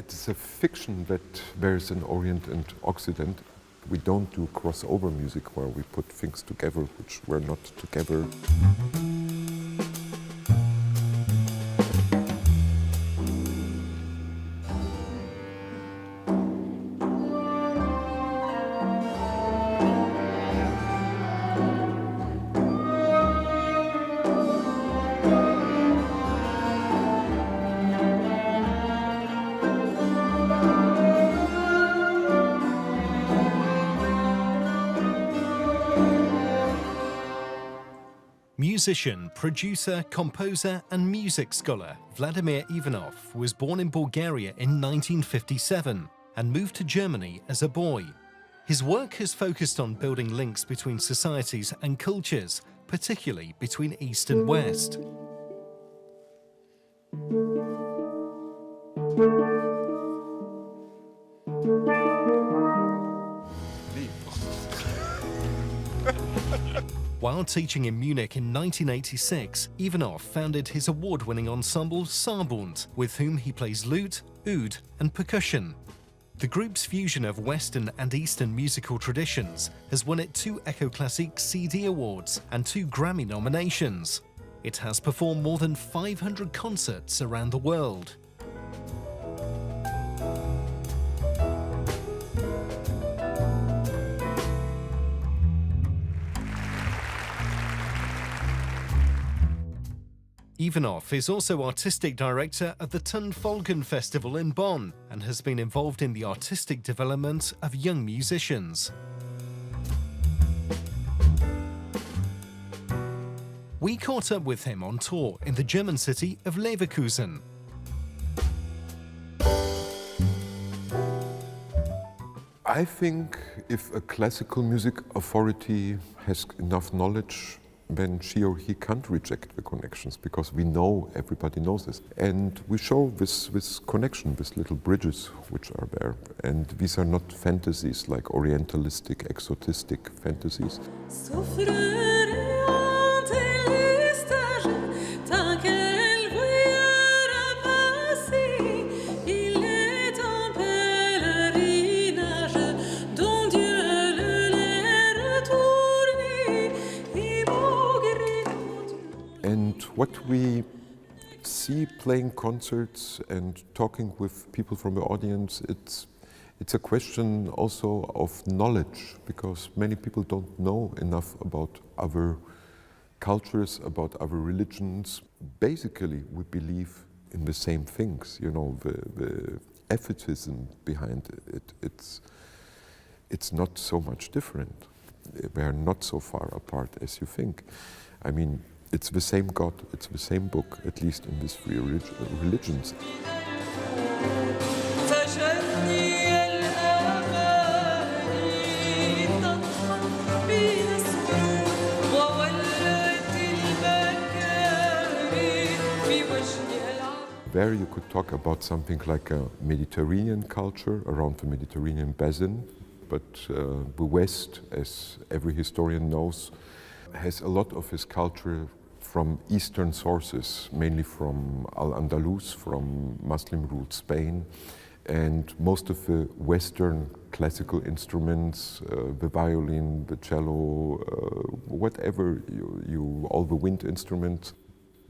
It's a fiction that there's an Orient and Occident. We don't do crossover music where we put things together which were not together. Musician, producer, composer and music scholar Vladimir Ivanoff was born in Bulgaria in 1957 and moved to Germany as a boy. His work has focused on building links between societies and cultures, particularly between East and West. While teaching in Munich in 1986, Ivanoff founded his award-winning ensemble Sarband, with whom he plays lute, oud and percussion. The group's fusion of Western and Eastern musical traditions has won it 2 Echo Classique CD awards and 2 Grammy nominations. It has performed more than 500 concerts around the world. Ivanoff is also artistic director of the Tunfolgen Festival in Bonn and has been involved in the artistic development of young musicians. We caught up with him on tour in the German city of Leverkusen. I think if a classical music authority has enough knowledge, then she or he can't reject the connections, because we know, everybody knows this. And we show this connection, these little bridges which are there. And these are not fantasies like orientalistic, exotistic fantasies. And what we see playing concerts and talking with people from the audience, it's a question also of knowledge, because many people don't know enough about other cultures, about other religions. Basically, we believe in the same things, you know, the ethicism behind it. It's not so much different. We are not so far apart as you think. I mean, it's the same God, it's the same book, at least in these 3 religions. There you could talk about something like a Mediterranean culture around the Mediterranean basin, but the West, as every historian knows, has a lot of his culture from Eastern sources, mainly from Al-Andalus, from Muslim-ruled Spain, and most of the Western classical instruments, the violin, the cello, whatever all the wind instruments,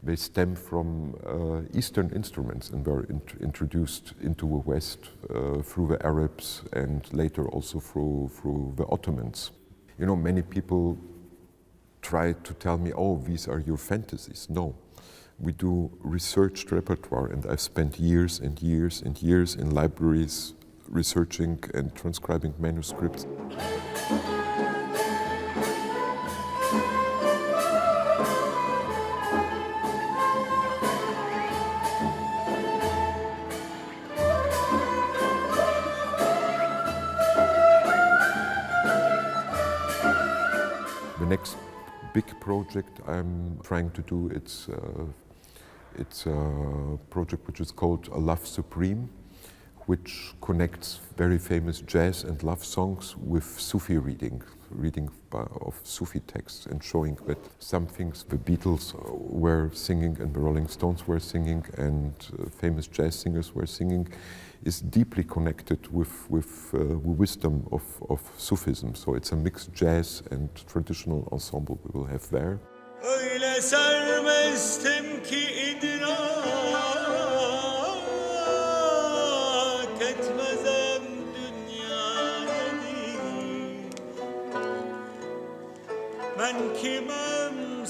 they stem from Eastern instruments and were introduced into the West through the Arabs and later also through the Ottomans. You know, many people try to tell me, oh, these are your fantasies. No, we do researched repertoire, and I've spent years and years and years in libraries researching and transcribing manuscripts. The next big project I'm trying to do, it's a project which is called A Love Supreme, which connects very famous jazz and love songs with Sufi reading of Sufi texts, and showing that some things the Beatles were singing and the Rolling Stones were singing and famous jazz singers were singing is deeply connected with wisdom of Sufism. So it's a mixed jazz and traditional ensemble we will have there. Öyle sermestim ki idrak etmezem dünya nedir. Ben kimem